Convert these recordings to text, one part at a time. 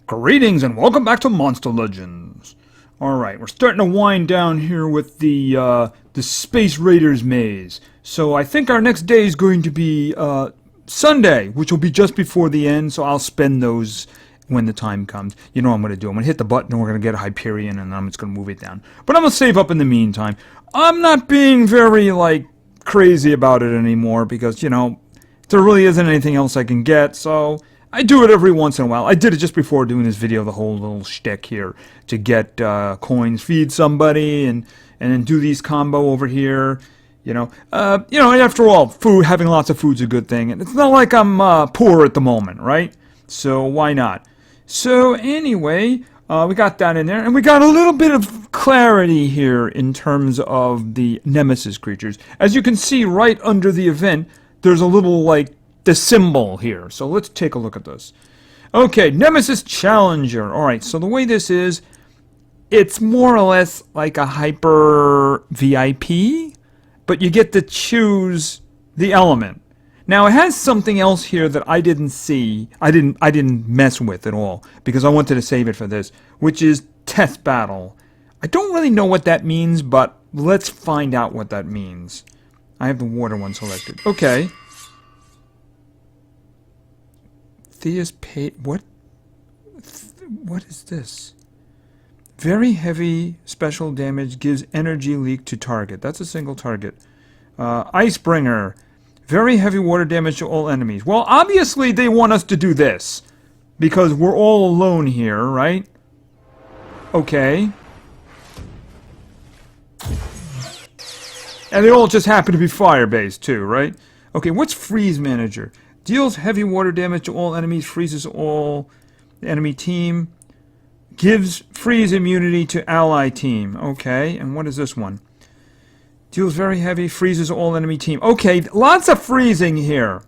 Greetings and welcome back to Monster Legends. Alright, we're starting to wind down here with the Space Raiders maze. So I think our next day is going to be Sunday, which will be just before the end, so I'll spend those when the time comes. You know what I'm going to do. I'm going to hit the button and we're going to get a Hyperion and I'm just going to move it down. But I'm going to save up in the meantime. I'm not being very, crazy about it anymore because, there really isn't anything else I can get, so I do it every once in a while. I did it just before doing this video, the whole little shtick here, to get coins, feed somebody, and then do these combo over here. And after all, having lots of food's a good thing, and it's not like I'm poor at the moment, right? So why not? So anyway, we got that in there, and we got a little bit of clarity here in terms of the Nemesis creatures. As you can see, right under the event, there's a little the symbol here. So let's take a look at this. Okay, Nemesis Challenger. Alright, so the way this is, it's more or less like a hyper VIP, but you get to choose the element. Now it has something else here that I didn't see, I didn't mess with at all, because I wanted to save it for this, which is Test Battle. I don't really know what that means, but let's find out what that means. I have the water one selected. Okay. Thea's pay. What is this? Very heavy special damage gives energy leak to target. That's a single target. Icebringer. Very heavy water damage to all enemies. Well, obviously they want us to do this. Because we're all alone here, right? Okay. And they all just happen to be fire-based too, right? Okay, what's Freeze Manager? Deals heavy water damage to all enemies, freezes all enemy team. Gives freeze immunity to ally team. Okay, and what is this one? Deals very heavy, freezes all enemy team. Okay, lots of freezing here.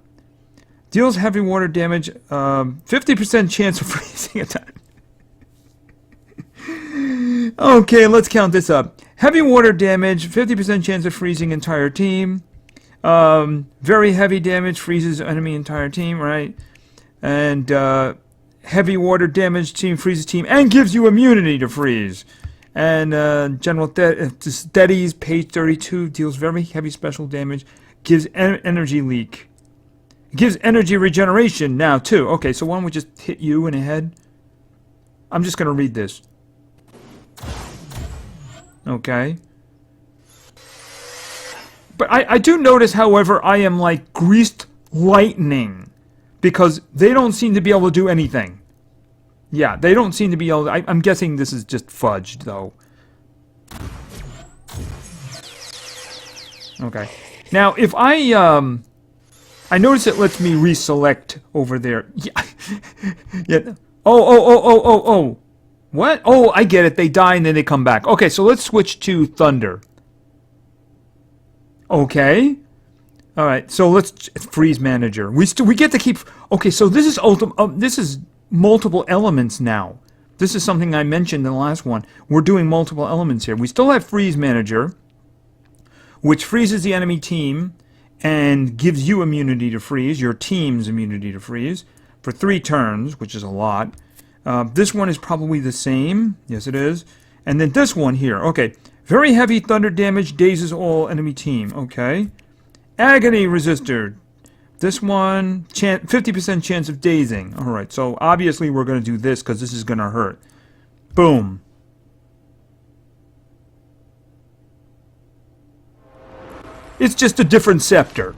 Deals heavy water damage, 50% chance of freezing attack. Okay, let's count this up. Heavy water damage, 50% chance of freezing entire team. Very heavy damage, freezes enemy entire team, right? And heavy water damage, team freezes team, and gives you immunity to freeze. And General Steadies, page 32, deals very heavy special damage, gives energy leak. Gives energy regeneration now, too. Okay, so why don't we just hit you in the head? I'm just going to read this. Okay. But I do notice, however, I am like greased lightning. Because they don't seem to be able to do anything. Yeah, they don't seem to be able to... I'm guessing this is just fudged, though. Okay. Now, if I notice it lets me reselect over there. Yeah. Yeah. Oh. What? Oh, I get it. They die and then they come back. Okay, so let's switch to Thunder. Okay. All right. So let's Freeze Manager. We get to keep. Okay, so this is this is multiple elements now. This is something I mentioned in the last one. We're doing multiple elements here. We still have Freeze Manager, which freezes the enemy team and gives you immunity to freeze, your team's immunity to freeze, for 3 turns, which is a lot. This one is probably the same. Yes, it is. And then this one here. Okay. Very heavy thunder damage, dazes all enemy team. Okay. Agony resistor. This one, 50% chance of dazing. Alright, so obviously we're going to do this because this is going to hurt. Boom. It's just a different scepter.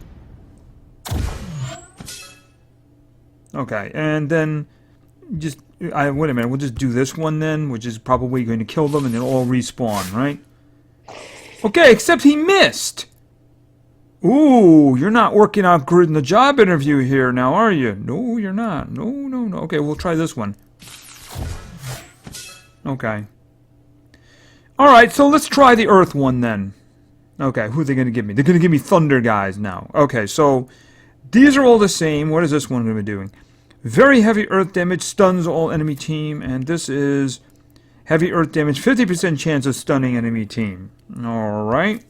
Okay, and then just... wait a minute, we'll just do this one then, which is probably going to kill them and they'll all respawn, right? Okay, except he missed! Ooh, you're not working out good in the job interview here now, are you? No, you're not. No. Okay, we'll try this one. Okay. Alright, so let's try the Earth one then. Okay, who are they going to give me? They're going to give me Thunder guys now. Okay, so these are all the same. What is this one going to be doing? Very heavy earth damage, stuns all enemy team, and this is heavy earth damage, 50% chance of stunning enemy team. Alright.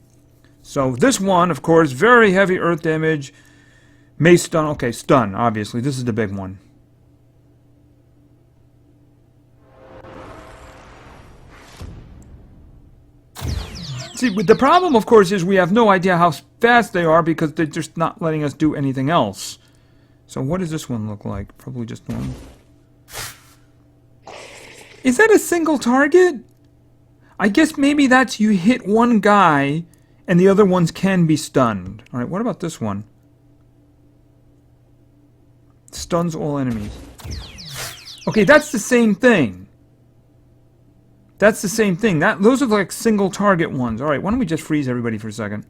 So this one, of course, very heavy earth damage, may stun, okay, stun, obviously, this is the big one. See, the problem, of course, is we have no idea how fast they are because they're just not letting us do anything else. So what does this one look like? Probably just one. Is that a single target? I guess maybe that's you hit one guy and the other ones can be stunned. Alright, what about this one? Stuns all enemies. Okay, that's the same thing. That's the same thing. Those are like single target ones. Alright, why don't we just freeze everybody for a second?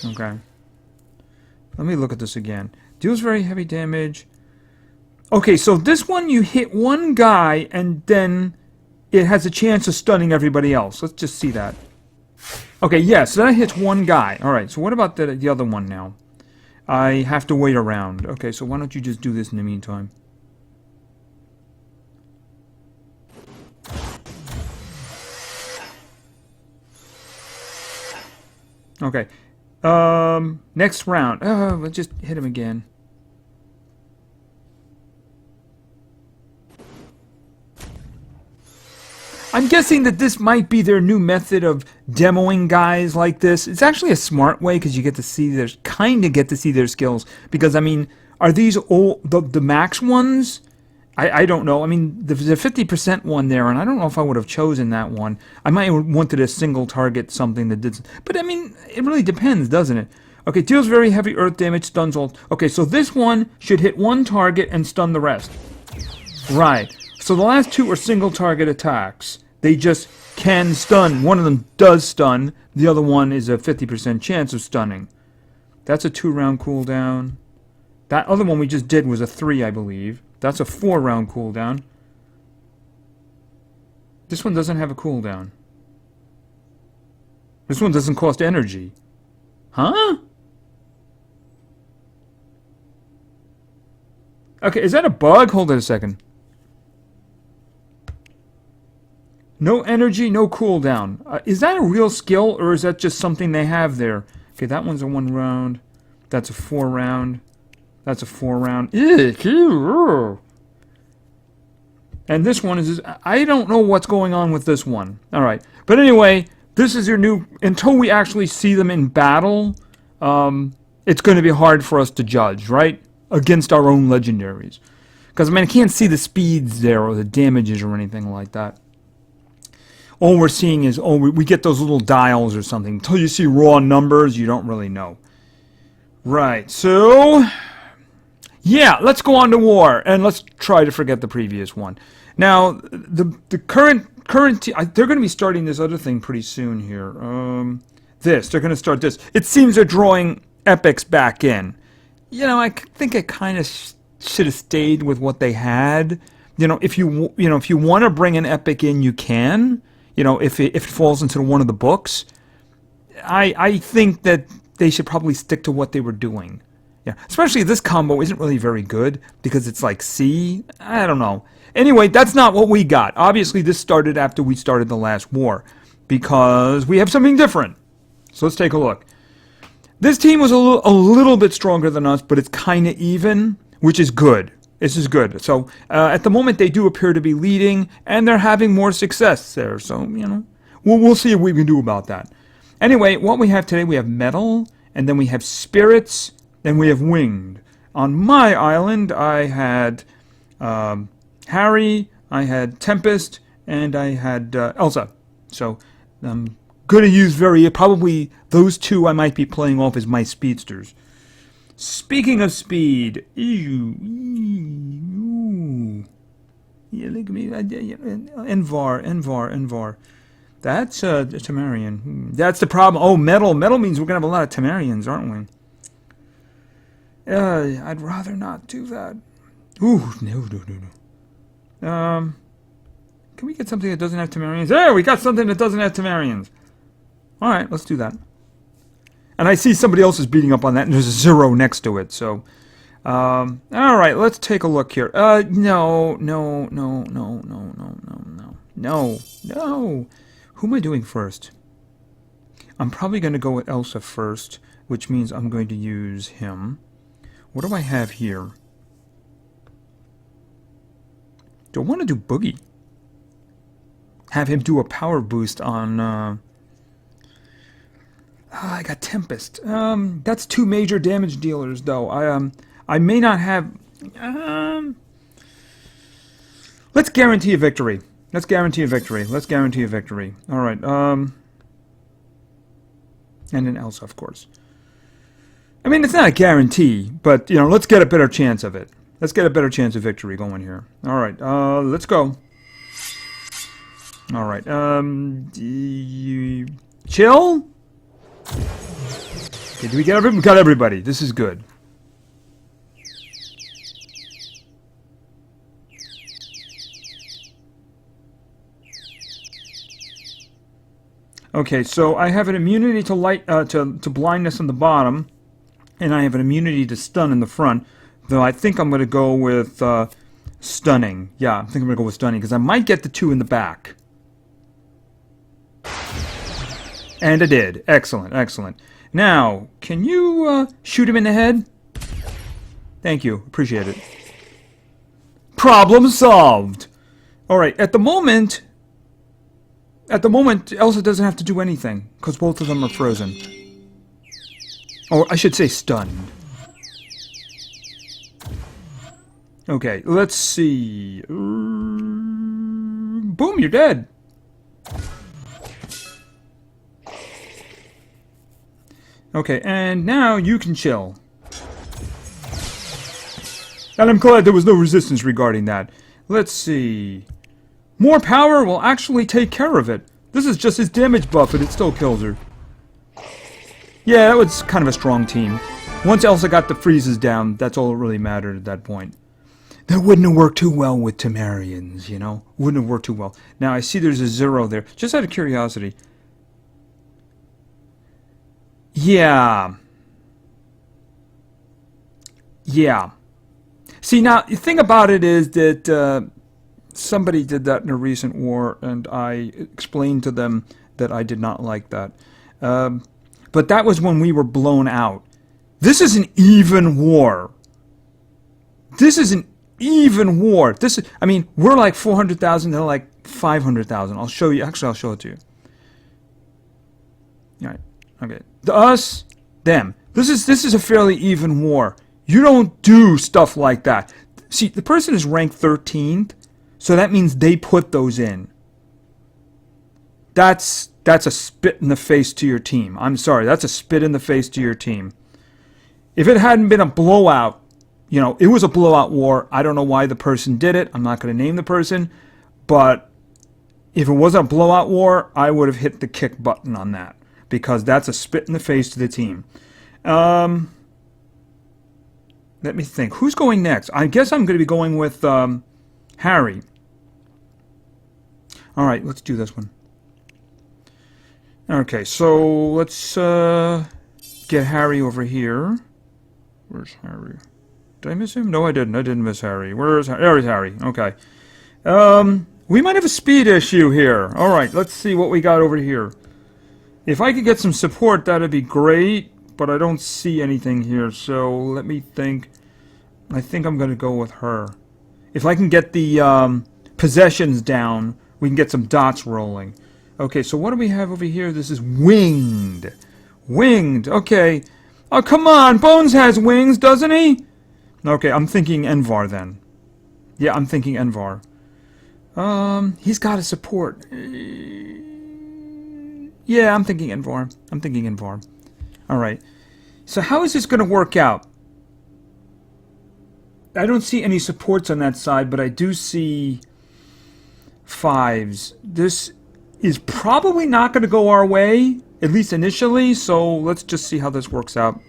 Okay. Let me look at this again. Deals very heavy damage. Okay, so this one you hit one guy and then it has a chance of stunning everybody else. Let's just see that. Okay, yes, so that hits one guy. Alright, so what about the other one now? I have to wait around. Okay, so why don't you just do this in the meantime? Okay. Next round. Oh, let's just hit him again. I'm guessing that this might be their new method of demoing guys like this. It's actually a smart way because you get to see their their skills. Because I mean, are these all the max ones? I don't know. I mean, there's a 50% one there, and I don't know if I would have chosen that one. I might have wanted a single target something that did. But I mean, it really depends, doesn't it? Okay, deals very heavy earth damage, stuns all. Okay, so this one should hit one target and stun the rest. Right. So the last two are single target attacks. They just can stun. One of them does stun. The other one is a 50% chance of stunning. That's a 2-round cooldown. That other one we just did was a 3, I believe. That's a 4-round cooldown. This one doesn't have a cooldown. This one doesn't cost energy. Huh? Okay, is that a bug? Hold on a second. No energy, no cooldown. Is that a real skill, or is that just something they have there? Okay, that one's a 1-round. That's a 4-round. That's a 4-round. And this one is... I don't know what's going on with this one. Alright. But anyway, this is your new... Until we actually see them in battle, it's going to be hard for us to judge, right? Against our own legendaries. Because, I mean, I can't see the speeds there or the damages or anything like that. All we're seeing is, we get those little dials or something. Until you see raw numbers, you don't really know. Right, so... Yeah, let's go on to war, and let's try to forget the previous one. Now, the current they're going to be starting this other thing pretty soon here. They're going to start this. It seems they're drawing epics back in. You know, I think I kind of should have stayed with what they had. You know, if you want to bring an epic in, you can. You know, if it falls into one of the books, I think that they should probably stick to what they were doing. Yeah, especially this combo isn't really very good because it's like C. I don't know. Anyway, that's not what we got. Obviously, this started after we started the last war because we have something different. So let's take a look. This team was a little bit stronger than us, but it's kind of even, which is good. This is good. So at the moment, they do appear to be leading, and they're having more success there. So, you know, we'll see what we can do about that. Anyway, what we have today, we have metal, and then we have spirits, then we have winged. On my island, I had Harry, I had Tempest, and I had Elsa. So I'm going to use probably those two I might be playing off as my speedsters. Speaking of speed, yeah, look at me, Envar. That's a Temerian. That's the problem. Oh, metal. Metal means we're going to have a lot of Temerians, aren't we? I'd rather not do that. Ooh, no. Can we get something that doesn't have Temerians? There, we got something that doesn't have Temerians. Alright, let's do that. And I see somebody else is beating up on that, and there's a 0 next to it, so... alright, let's take a look here. No. Who am I doing first? I'm probably going to go with Elsa first, which means I'm going to use him. What do I have here? Do I want to do Boogie? have him do a power boost on... I got Tempest. That's 2 major damage dealers, though. I may not have... let's guarantee a victory. Let's guarantee a victory. Let's guarantee a victory. All right. And then Elsa, of course. I mean, it's not a guarantee, but, you know, let's get a better chance of it. Let's get a better chance of victory going here. All right. Let's go. All right. Chill? Okay, do we get everybody? We got everybody. This is good. Okay, so I have an immunity to light to blindness on the bottom, and I have an immunity to stun in the front. Though I think I'm going to go with stunning. Yeah, I think I'm going to go with stunning because I might get the 2 in the back. And I did. Excellent, excellent. Now, can you shoot him in the head? Thank you. Appreciate it. Problem solved. All right. At the moment, Elsa doesn't have to do anything because both of them are frozen. Or I should say stunned. Okay. Let's see. Boom! You're dead. Okay, and now you can chill. And I'm glad there was no resistance regarding that. Let's see. More power will actually take care of it. This is just his damage buff, and it still kills her. Yeah, that was kind of a strong team. Once Elsa got the freezes down, that's all that really mattered at that point. That wouldn't have worked too well with Temerians, you know? Wouldn't have worked too well. Now, I see there's a 0 there. Just out of curiosity. Yeah. Yeah. See, now, the thing about it is that somebody did that in a recent war, and I explained to them that I did not like that. But that was when we were blown out. This is an even war. This is an even war. This is, I mean, we're like 400,000, they're like 500,000. I'll show you. Actually, I'll show it to you. All right. Okay. Us, them. This is a fairly even war. You don't do stuff like that. See, the person is ranked 13th, so that means they put those in. That's a spit in the face to your team. I'm sorry, that's a spit in the face to your team. If it hadn't been a blowout, you know, it was a blowout war. I don't know why the person did it. I'm not going to name the person, but if it wasn't a blowout war, I would have hit the kick button on that. Because that's a spit in the face to the team. Let me think. Who's going next? I guess I'm going to be going with Harry. Alright, let's do this one. Okay, so let's get Harry over here. Where's Harry? Did I miss him? No, I didn't. I didn't miss Harry. Where's Harry? There's Harry. Okay. We might have a speed issue here. Alright, let's see what we got over here. If I could get some support, that'd be great, but I don't see anything here, so let me think. I think I'm going to go with her. If I can get the possessions down, we can get some dots rolling. Okay, so what do we have over here? This is winged. Winged, okay. Oh, come on, Bones has wings, doesn't he? Okay, I'm thinking Envar then. Yeah, I'm thinking Envar. He's got a support. Yeah, I'm thinking Envar. I'm thinking Envar. Alright. So how is this going to work out? I don't see any supports on that side, but I do see 5s. This is probably not going to go our way, at least initially, so let's just see how this works out.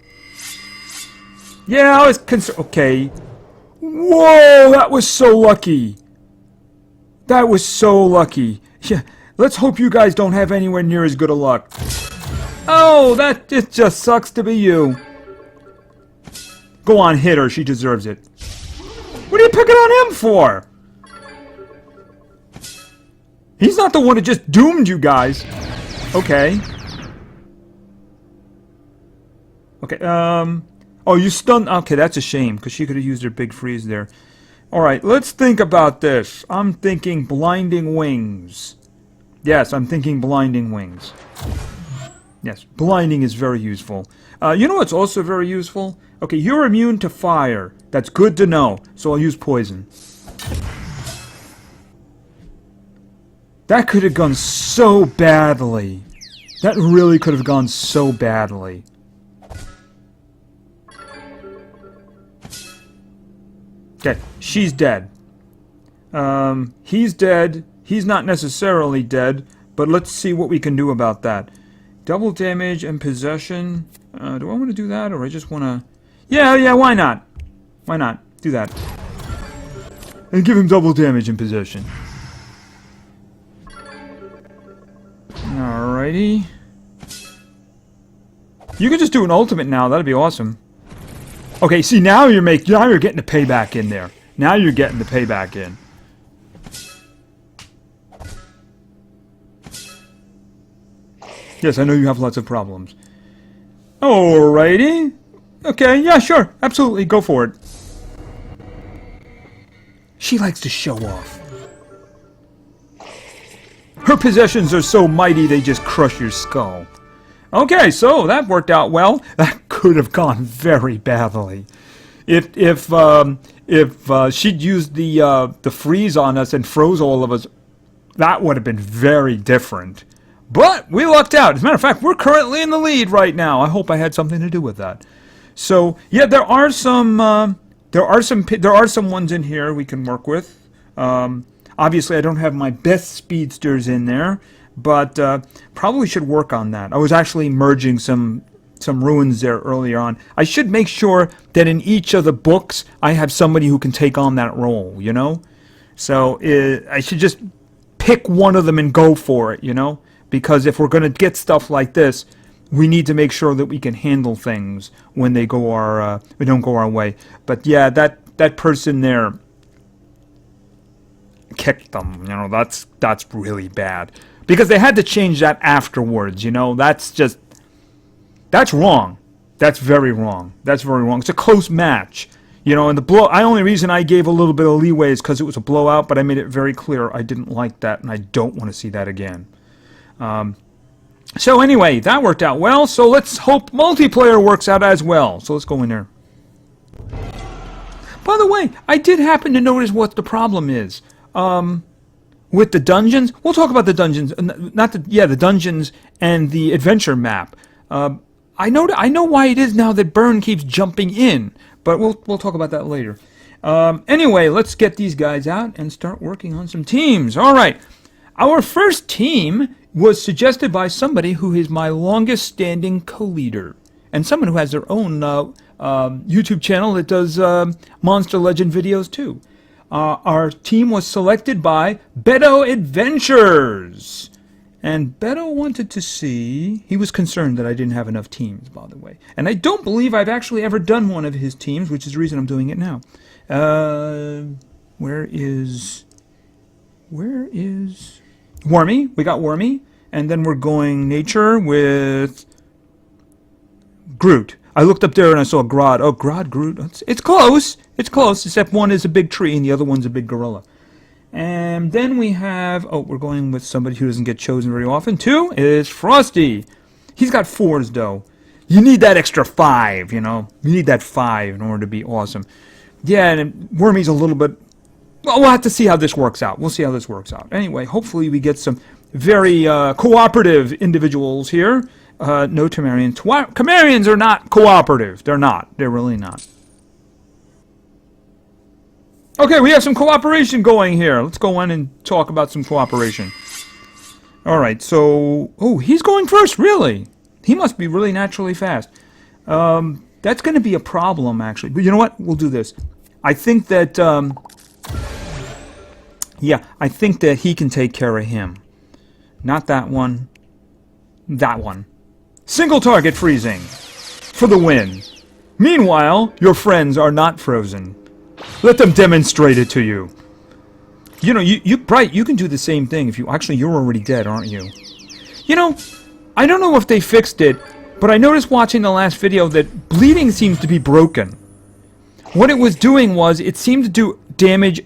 Yeah, I was concerned. Okay. Whoa, that was so lucky. That was so lucky. Yeah. Let's hope you guys don't have anywhere near as good a luck. Oh, it just sucks to be you. Go on, hit her. She deserves it. What are you picking on him for? He's not the one that just doomed you guys. Okay. Okay, oh, you stunned... Okay, that's a shame, because she could have used her big freeze there. Alright, let's think about this. I'm thinking blinding wings. Yes, I'm thinking blinding wings. Yes, blinding is very useful. You know what's also very useful? Okay, you're immune to fire. That's good to know. So I'll use poison. That could have gone so badly. That really could have gone so badly. Okay, she's dead. He's dead. He's not necessarily dead, but let's see what we can do about that. Double damage and possession. Do I want to do that, or I just want to... Yeah, why not? Why not? Do that. And give him double damage and possession. Alrighty. You could just do an ultimate now. That'd be awesome. Okay, see, now you're getting the payback in there. Now you're getting the payback in. Yes, I know you have lots of problems. Alrighty. Okay, yeah, sure. Absolutely, go for it. She likes to show off. Her possessions are so mighty they just crush your skull. Okay, so that worked out well. That could have gone very badly. If she'd used the freeze on us and froze all of us, that would have been very different. But we lucked out. As a matter of fact, we're currently in the lead right now. I hope I had something to do with that. So yeah, there are some ones in here we can work with. Obviously, I don't have my best speedsters in there, but probably should work on that. I was actually merging some ruins there earlier on. I should make sure that in each of the books I have somebody who can take on that role, you know? So I should just pick one of them and go for it, you know? Because if we're going to get stuff like this, we need to make sure that we can handle things when they go we don't go our way. But yeah, that person there kicked them, you know, that's really bad. Because they had to change that afterwards, you know. That's wrong. That's very wrong. That's very wrong. It's a close match. You know, and the only reason I gave a little bit of leeway is because it was a blowout, but I made it very clear I didn't like that, and I don't want to see that again. So anyway, that worked out well, so let's hope multiplayer works out as well. So let's go in there. By the way, I did happen to notice what the problem is. With the dungeons, we'll talk about the dungeons, the dungeons and the adventure map. I know why it is now that Burn keeps jumping in, but we'll talk about that later. Anyway, let's get these guys out and start working on some teams. All right, our first team was suggested by somebody who is my longest-standing co-leader, and someone who has their own YouTube channel that does Monster Legend videos too. Our team was selected by Beto Adventures. And Beto wanted to see... He was concerned that I didn't have enough teams, by the way. And I don't believe I've actually ever done one of his teams, which is the reason I'm doing it now. Where is... Wormy. We got Wormy. And then we're going Nature with... Groot. I looked up there and I saw Grodd. Oh, Groot. It's close. It's close, except one is a big tree and the other one's a big gorilla. And then we have... Oh, we're going with somebody who doesn't get chosen very often. 2 is Frosty. He's got 4s, though. You need that extra 5, you know. You need that 5 in order to be awesome. Yeah, and Wormy's a little bit... Well, we'll have to see how this works out. We'll see how this works out. Anyway, hopefully we get some very cooperative individuals here. No Temerians. Temerians are not cooperative. They're not. They're really not. Okay, we have some cooperation going here. Let's go in and talk about some cooperation. Alright, so... Oh, he's going first, really? He must be really naturally fast. That's going to be a problem, actually. But you know what? We'll do this. I think that... yeah, I think that he can take care of him. Not that one. That one. Single target freezing. For the win. Meanwhile, your friends are not frozen. Let them demonstrate it to you. You know, Bright, you can do the same thing if you... Actually, you're already dead, aren't you? You know, I don't know if they fixed it, but I noticed watching the last video that bleeding seems to be broken. What it was doing was, it seemed to do damage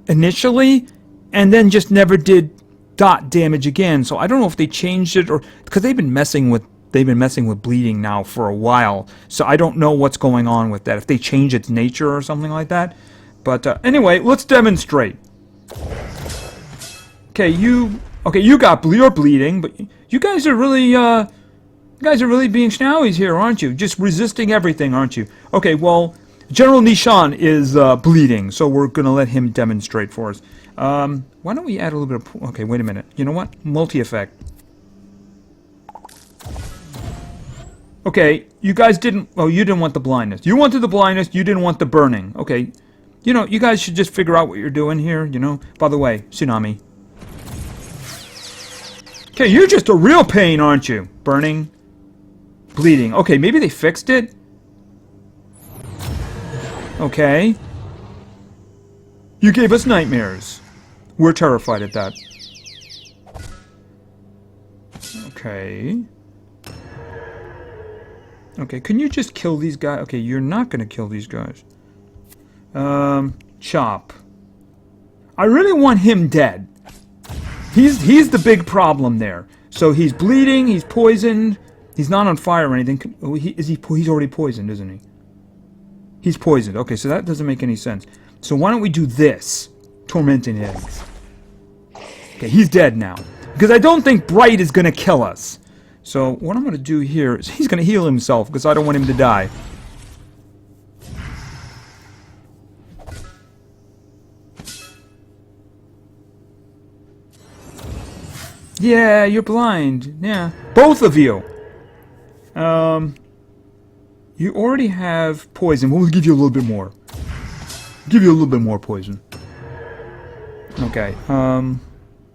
initially, and then just never did dot damage again. So I don't know if they changed it, or because they've been messing with bleeding now for a while. So I don't know what's going on with that, if they change its nature or something like that. But anyway, let's demonstrate. Okay, you're bleeding, but you guys are really being schnowies here, aren't you? Just resisting everything, aren't you? Okay, well, General Nishan is bleeding, so we're gonna let him demonstrate for us. Why don't we add a little bit of... Okay, wait a minute. You know what? Multi-effect. Okay, you guys didn't... Oh, you didn't want the blindness. You wanted the blindness, you didn't want the burning. Okay, you know, you guys should just figure out what you're doing here, you know? By the way, Tsunami. Okay, you're just a real pain, aren't you? Burning. Bleeding. Okay, maybe they fixed it? Okay. You gave us nightmares. We're terrified at that. Okay. Okay, can you just kill these guys? Okay, you're not gonna kill these guys. Chop. I really want him dead. He's the big problem there. So he's bleeding, he's poisoned, he's not on fire or anything. Oh, he's already poisoned, isn't he? He's poisoned. Okay, so that doesn't make any sense. So why don't we do this? Tormenting him. Okay, he's dead now. Because I don't think Bright is gonna kill us. So what I'm gonna do here is he's gonna heal himself because I don't want him to die. Yeah, you're blind. Yeah. Both of you. You already have poison. We'll give you a little bit more. Give you a little bit more poison. Okay.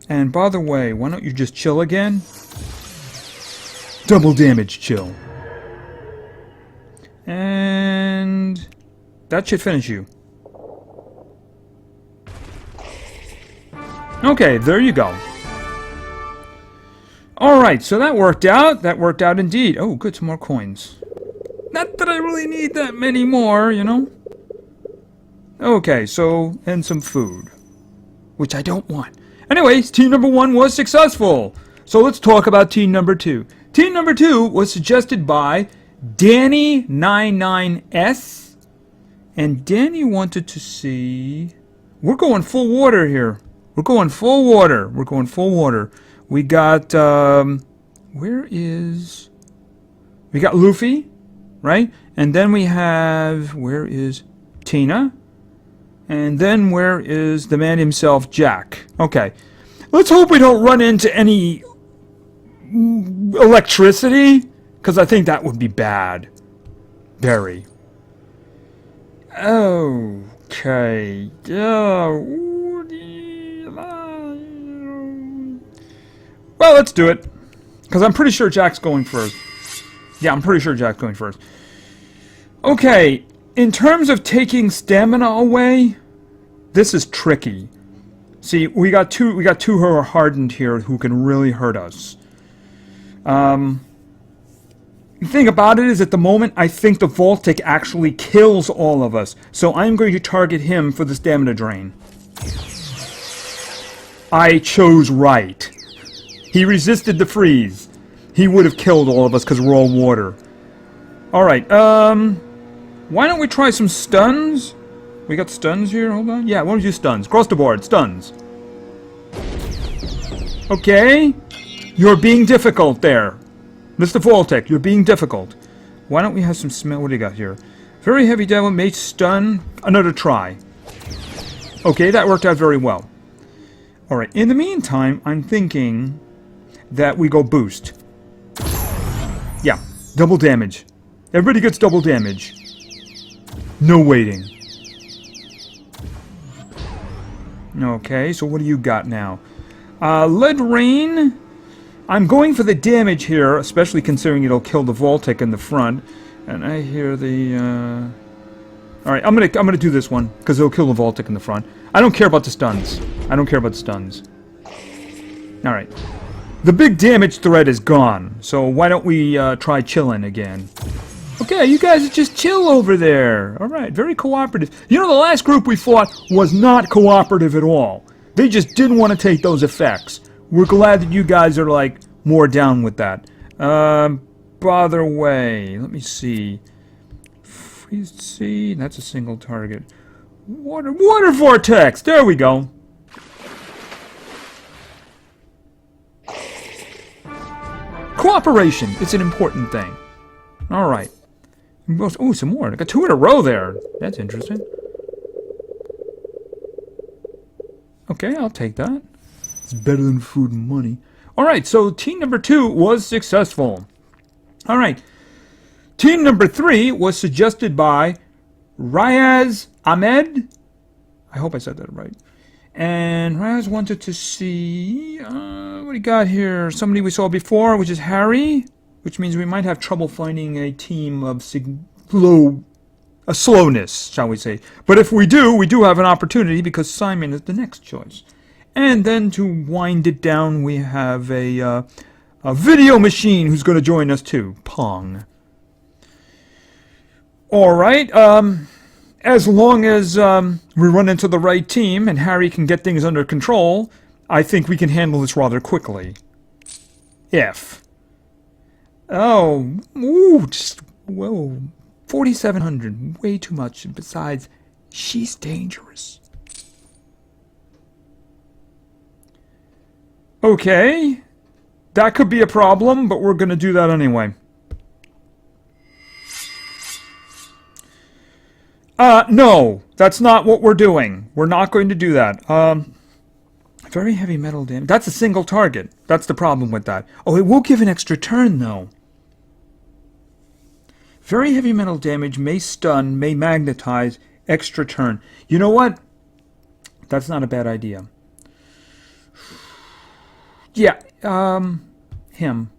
And by the way, why don't you just chill again? Double damage chill. And that should finish you. Okay, there you go. Alright, so that worked out. That worked out indeed. Oh, good, some more coins. Not that I really need that many more, you know? Okay, so, and some food. Which I don't want. Anyways, team number 1 was successful. So let's talk about team number 2. Team number 2 was suggested by Danny99S. And Danny wanted to see... We're going full water here. We're going full water. We're going full water. We got, where is... We got Luffy, right? And then we have... Where is Tina? And then where is the man himself, Jack? Okay. Let's hope we don't run into any electricity, because I think that would be bad. Very. Okay. Well, let's do it. Because I'm pretty sure Jack's going first. Yeah, I'm pretty sure Jack's going first. Okay. In terms of taking stamina away, this is tricky. See, we got two who are hardened here who can really hurt us. The thing about it is, at the moment, I think the Voltic actually kills all of us. So I'm going to target him for the stamina drain. I chose right. He resisted the freeze. He would have killed all of us because we're all water. Alright, why don't we try some stuns? We got stuns here, hold on. Yeah, why don't we do stuns? Cross the board, stuns. Okay. You're being difficult there. Mr. Voltic, you're being difficult. Why don't we have some smell? What do you got here? Very heavy devil, may stun. Another try. Okay, that worked out very well. Alright, in the meantime, I'm thinking that we go boost. Yeah, double damage. Everybody gets double damage. No waiting. Okay, so what do you got now? Lead Rain. I'm going for the damage here, especially considering it'll kill the Voltic in the front. And I hear the... Alright, I'm gonna do this one, because it'll kill the Voltic in the front. I don't care about the stuns. I don't care about the stuns. Alright. The big damage threat is gone, so why don't we try chilling again? Okay, you guys just chill over there. Alright, very cooperative. You know, the last group we fought was not cooperative at all. They just didn't want to take those effects. we're glad that you guys are, like, more down with that. Bother way. Let me see. Freeze sea. That's a single target. Water vortex. There we go. Cooperation. It's an important thing. All right. Oh, some more. I got 2 in a row there. That's interesting. Okay, I'll take that. It's better than food and money. All right, so team number 2 was successful. All right. Team number 3 was suggested by Ryaz Ahmed. I hope I said that right. And Ryaz wanted to see... what do you got here? Somebody we saw before, which is Harry. Which means we might have trouble finding a team of slowness, shall we say. But if we do have an opportunity because Simon is the next choice. And then to wind it down, we have a video machine who's going to join us too. Pong. Alright, as long as we run into the right team and Harry can get things under control, I think we can handle this rather quickly. If. Oh, ooh, just, whoa, 4,700, way too much. And besides, she's dangerous. Okay, that could be a problem, but we're going to do that anyway. No, that's not what we're doing. We're not going to do that. Very heavy metal damage. That's a single target. That's the problem with that. Oh, it will give an extra turn, though. Very heavy metal damage may stun, may magnetize, extra turn. You know what? That's not a bad idea. Yeah, him.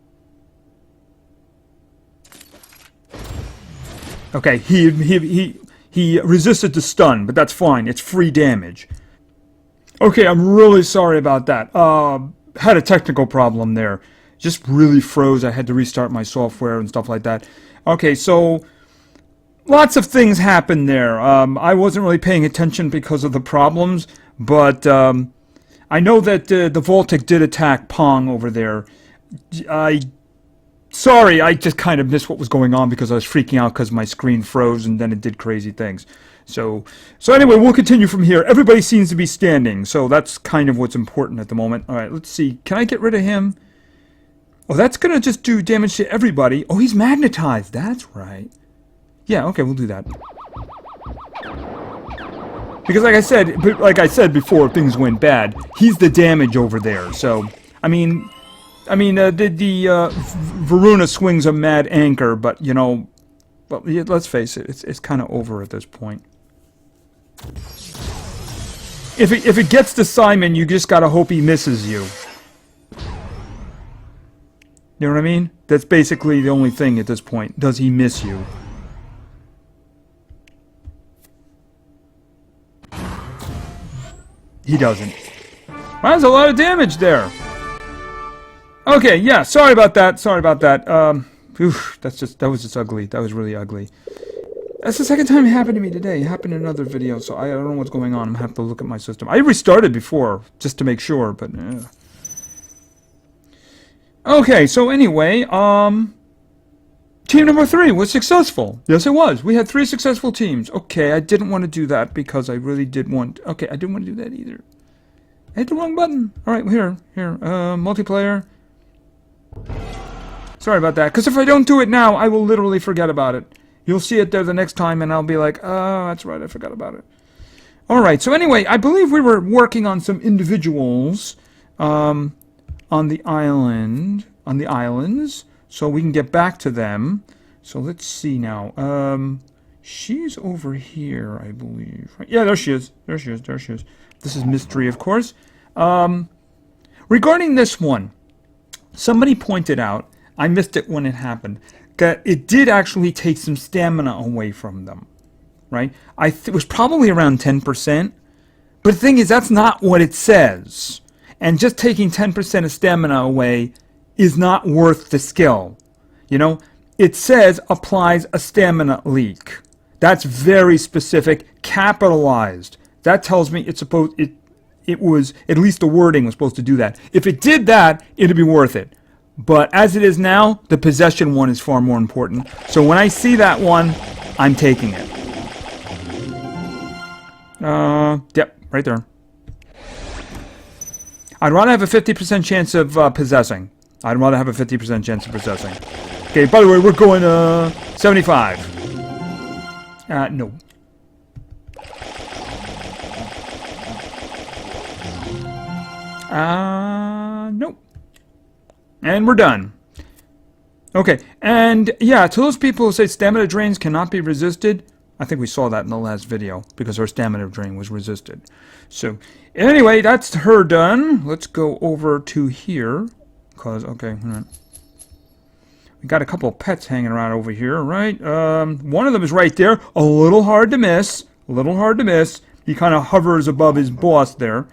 Okay, he resisted the stun, but that's fine. It's free damage. Okay, I'm really sorry about that. Had a technical problem there. Just really froze. I had to restart my software and stuff like that. Okay, so lots of things happened there. I wasn't really paying attention because of the problems, but I know that the Voltic did attack Pong over there. Sorry, I just kind of missed what was going on because I was freaking out because my screen froze and then it did crazy things. So anyway, we'll continue from here. Everybody seems to be standing, so that's kind of what's important at the moment. All right, let's see. Can I get rid of him? Oh, that's going to just do damage to everybody. Oh, he's magnetized. That's right. Yeah, okay, we'll do that. Because like I said before, things went bad. He's the damage over there. So, I mean, the Varuna swings a mad anchor, but you know, let's face it, it's kind of over at this point. If it gets to Simon, you just gotta hope he misses you. You know what I mean? That's basically the only thing at this point. Does he miss you? He doesn't. Well, that's a lot of damage there. Okay, yeah, sorry about that. Sorry about that. Oof, that was just ugly. That was really ugly. That's the second time it happened to me today. It happened in another video, so I don't know what's going on. I'm gonna have to look at my system. I restarted before, just to make sure, but okay, so anyway, team number 3 was successful. Yes, it was. We had 3 successful teams. Okay, I didn't want to do that because I really did want... Okay, I didn't want to do that either. I hit the wrong button. Alright, here. Multiplayer. Sorry about that, because if I don't do it now, I will literally forget about it. You'll see it there the next time, and I'll be like, oh, that's right, I forgot about it. Alright, so anyway, I believe we were working on some individuals on the islands, so we can get back to them. So let's see now. She's over here, I believe. Yeah, there she is. There she is. This is Mystery, of course. Regarding this one, somebody pointed out, I missed it when it happened, that it did actually take some stamina away from them, right? It was probably around 10%, but the thing is, that's not what it says. And just taking 10% of stamina away is not worth the skill. You know, it says applies a stamina leak. That's very specific, capitalized. That tells me it's supposed it was, at least the wording was supposed to do that. If it did that, it'd be worth it. But as it is now, the possession one is far more important. So when I see that one, I'm taking it. Yep, right there. I'd rather have a 50% chance of possessing. I'd rather have a 50% chance of possessing. Okay, by the way, we're going 75. No. Nope. And we're done. Okay, and yeah, to those people who say stamina drains cannot be resisted, I think we saw that in the last video, because her stamina drain was resisted. So, anyway, that's her done. Let's go over to here, because, okay, we got a couple of pets hanging around over here, right? One of them is right there, a little hard to miss, He kind of hovers above his boss there.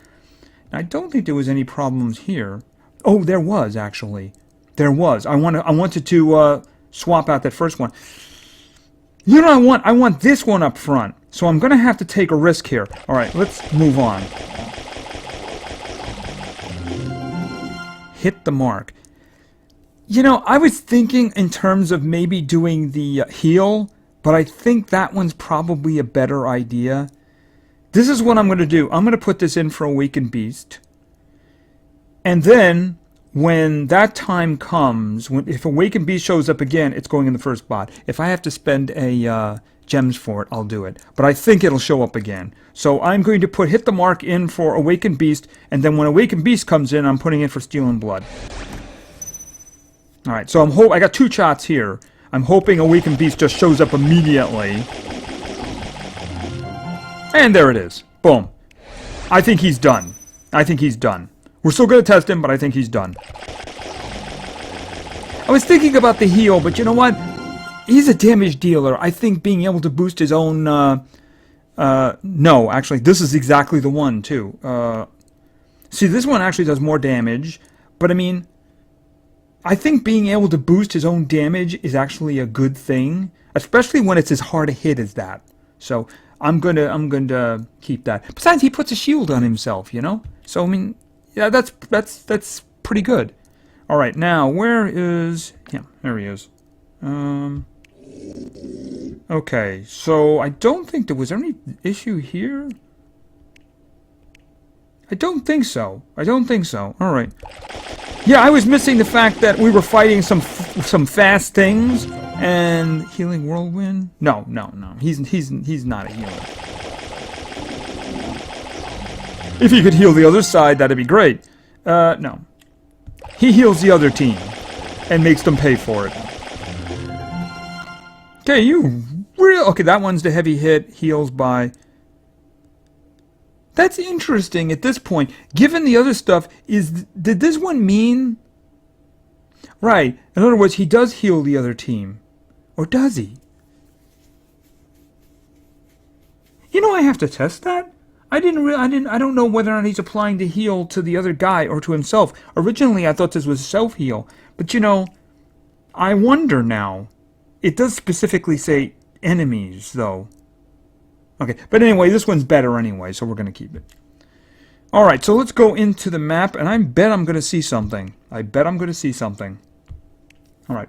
I don't think there was any problems here. Oh, there was, actually. There was. I wanted to swap out that first one. You know what I want? I want this one up front. So I'm going to have to take a risk here. All right, let's move on. Hit the mark. You know, I was thinking in terms of maybe doing the heal, but I think that one's probably a better idea. This is what I'm going to do. I'm going to put this in for Awakened Beast. And then, when that time comes, if Awakened Beast shows up again, it's going in the first spot. If I have to spend a gems for it, I'll do it. But I think it'll show up again. So I'm going to put Hit the Mark in for Awakened Beast, and then when Awakened Beast comes in, I'm putting in for Steel and Blood. Alright, so I got 2 shots here. I'm hoping Awakened Beast just shows up immediately. And there it is. Boom. I think he's done. We're still going to test him, but I think he's done. I was thinking about the heal, but you know what? He's a damage dealer. I think being able to boost his own... no, actually, this is exactly the one, too. See, this one actually does more damage, but I mean... I think being able to boost his own damage is actually a good thing, especially when it's as hard a hit as that. So I'm going to keep that. Besides, he puts a shield on himself, you know? So I mean, yeah, that's pretty good. All right, now where is... Yeah, there he is. Okay, so I don't think there was any issue here. I don't think so. All right. Yeah, I was missing the fact that we were fighting some fast things and healing whirlwind. No. He's not a healer. If he could heal the other side, that'd be great. No. He heals the other team and makes them pay for it. Okay, okay, that one's the heavy hit, heals by... That's interesting at this point. Given the other stuff, did this one mean... Right, in other words, he does heal the other team. Or does he? You know, I have to test that. I don't know whether or not he's applying the heal to the other guy or to himself. Originally, I thought this was self-heal. But you know, I wonder now. It does specifically say enemies, though. Okay, but anyway, this one's better anyway, so we're going to keep it. Alright, so let's go into the map, and I bet I'm going to see something. Alright,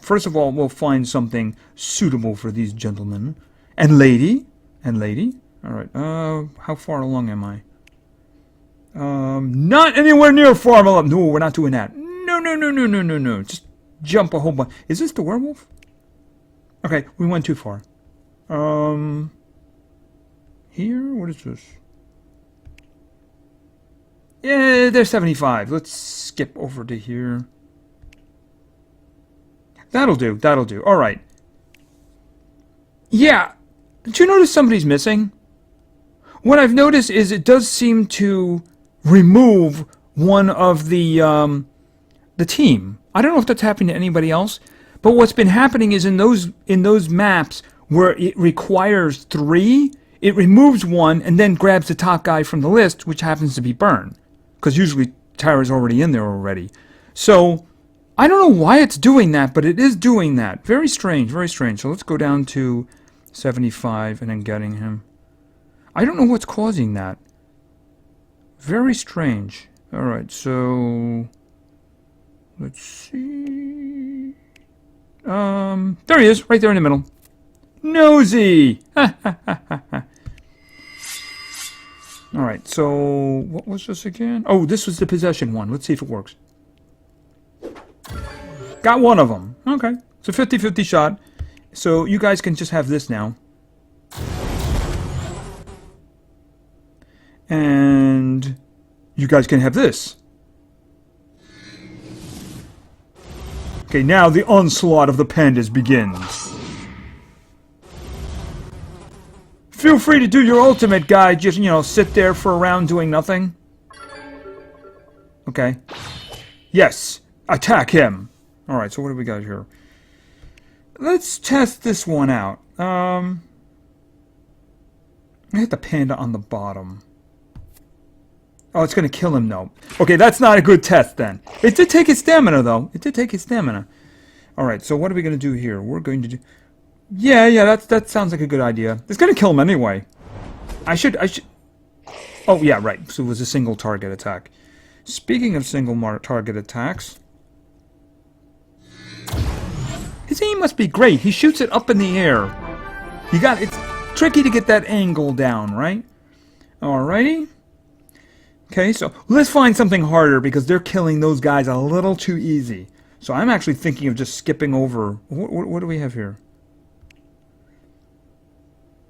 first of all, we'll find something suitable for these gentlemen. And lady. Alright, how far along am I? Not anywhere near far enough. No, we're not doing that. No. Just jump a whole bunch. Is this the werewolf? Okay, we went too far. Here? What is this? Yeah, there's 75. Let's skip over to here. That'll do. Alright. Yeah. Did you notice somebody's missing? What I've noticed is it does seem to remove one of the team. I don't know if that's happening to anybody else, but what's been happening is in those maps where it requires 3, it removes one and then grabs the top guy from the list, which happens to be Burn. Because usually Tyra's already in there already. So, I don't know why it's doing that, but it is doing that. Very strange. So let's go down to 75 and then getting him. I don't know what's causing that. Very strange. Alright, so... let's see... there he is, right there in the middle. Nosy! Alright, so... what was this again? Oh, this was the possession one. Let's see if it works. Got one of them. Okay. It's a 50-50 shot. So you guys can just have this now. And you guys can have this. Okay, now the onslaught of the pandas begins. Feel free to do your ultimate, guy. Just, you know, sit there for a round doing nothing. Okay. Yes. Attack him. Alright, so what do we got here? Let's test this one out. I hit the panda on the bottom. Oh, it's going to kill him, though. Okay, that's not a good test, then. It did take his stamina, though. It did take his stamina. Alright, so what are we going to do here? We're going to do... Yeah, that sounds like a good idea. It's going to kill him anyway. I should... Oh, yeah, right. So it was a single target attack. Speaking of single target attacks... his aim must be great. He shoots it up in the air. It's tricky to get that angle down, right? Alrighty. Okay, so let's find something harder because they're killing those guys a little too easy. So I'm actually thinking of just skipping over. What do we have here?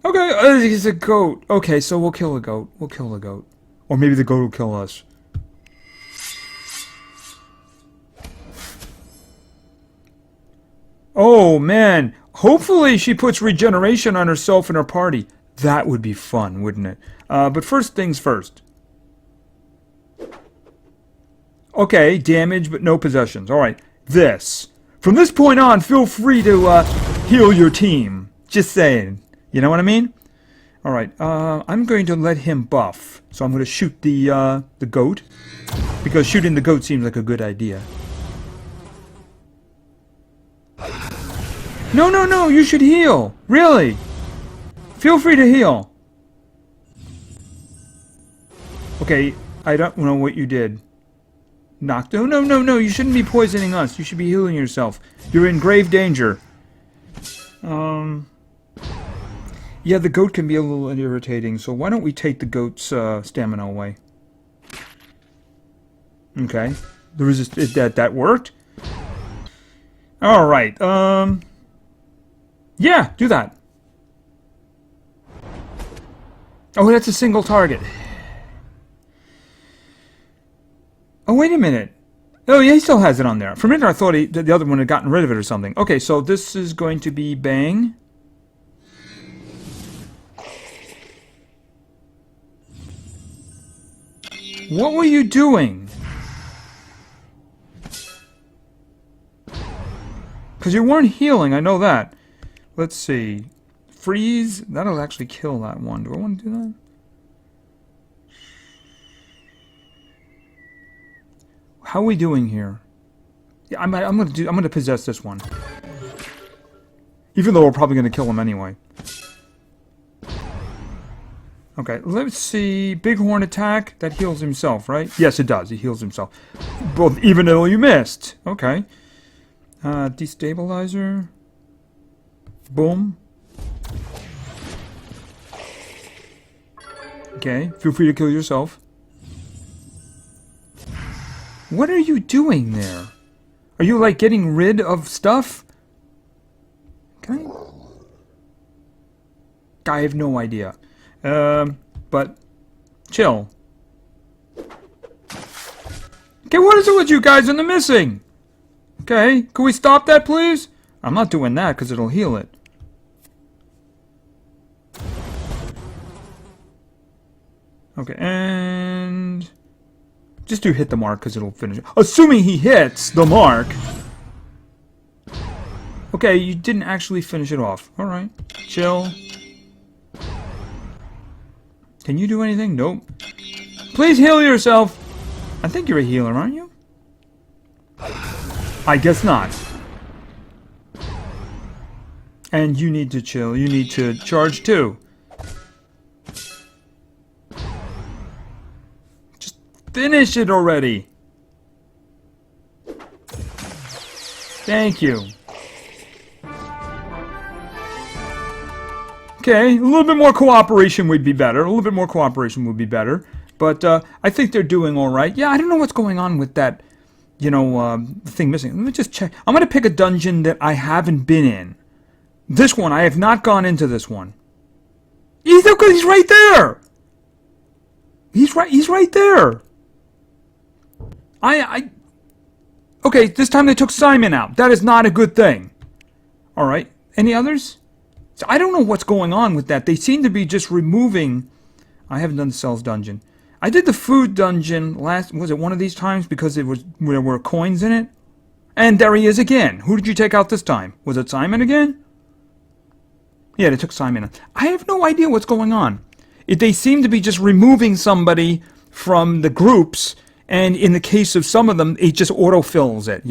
Okay, he's a goat. Okay, so we'll kill a goat. We'll kill a goat. Or maybe the goat will kill us. Oh, man. Hopefully she puts regeneration on herself and her party. That would be fun, wouldn't it? But first things first. Okay, damage but no possessions. Alright, this. From this point on, feel free to heal your team. Just saying. You know what I mean? Alright, I'm going to let him buff. So I'm going to shoot the goat. Because shooting the goat seems like a good idea. No, you should heal. Really. Feel free to heal. Okay, I don't know what you did. Knocked. Oh, no, you shouldn't be poisoning us. You should be healing yourself. You're in grave danger. Yeah, the goat can be a little irritating, so why don't we take the goat's stamina away? Okay. That worked? Alright, yeah, do that. Oh, that's a single target. Oh, wait a minute. Oh, yeah, he still has it on there. For a minute I thought the other one had gotten rid of it or something. Okay, so this is going to be bang. What were you doing? Because you weren't healing, I know that. Let's see. Freeze? That'll actually kill that one. Do I want to do that? How are we doing here? Yeah, I'm gonna possess this one. Even though we're probably gonna kill him anyway. Okay, let's see. Bighorn attack. That heals himself, right? Yes, it does. He heals himself. Both, even though you missed. Okay. Destabilizer. Boom. Okay, feel free to kill yourself. What are you doing there? Are you, like, getting rid of stuff? Okay. I have no idea. But chill. Okay, what is it with you guys and the missing? Okay, can we stop that, please? I'm not doing that because it'll heal it. Okay, and just do hit the mark because it'll finish it. Assuming he hits the mark. Okay, you didn't actually finish it off. Alright, chill. Can you do anything? Nope. Please heal yourself. I think you're a healer, aren't you? I guess not. And you need to chill. You need to charge too. Finish it already. Thank you. Okay, a little bit more cooperation would be better. But I think they're doing all right. Yeah, I don't know what's going on with that, thing missing. Let me just check. I'm going to pick a dungeon that I haven't been in. This one, I have not gone into this one. He's right there. He's right there. Okay, this time they took Simon out. That is not a good thing. All right. Any others? So I don't know what's going on with that. They seem to be just removing... I haven't done the Cells dungeon. I did the food dungeon was it one of these times because there were coins in it? And there he is again. Who did you take out this time? Was it Simon again? Yeah, they took Simon out. I have no idea what's going on. They seem to be just removing somebody from the groups, and in the case of some of them, it just autofills it,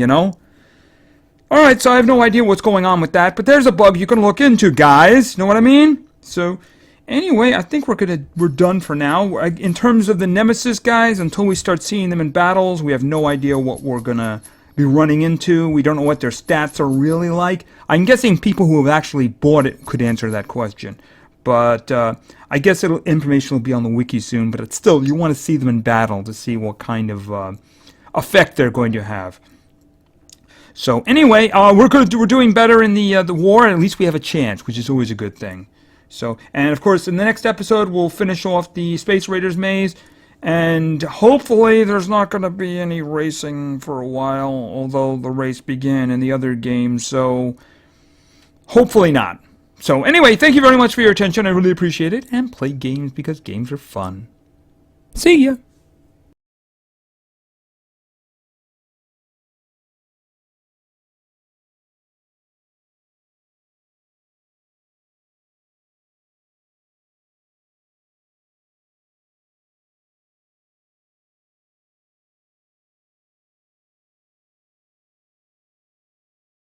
Alright, so I have no idea what's going on with that, but there's a bug you can look into, guys. Know what I mean? So, anyway, I think we're done for now. In terms of the Nemesis guys, until we start seeing them in battles, we have no idea what we're gonna be running into. We don't know what their stats are really like. I'm guessing people who have actually bought it could answer that question. But I guess information will be on the wiki soon, but it's still, you want to see them in battle to see what kind of effect they're going to have. So anyway, we're doing better in the war. At least we have a chance, which is always a good thing. So, and of course, in the next episode, we'll finish off the Space Raiders maze, and hopefully there's not going to be any racing for a while, although the race began in the other game, so hopefully not. So anyway, thank you very much for your attention. I really appreciate it, and play games because games are fun. See ya!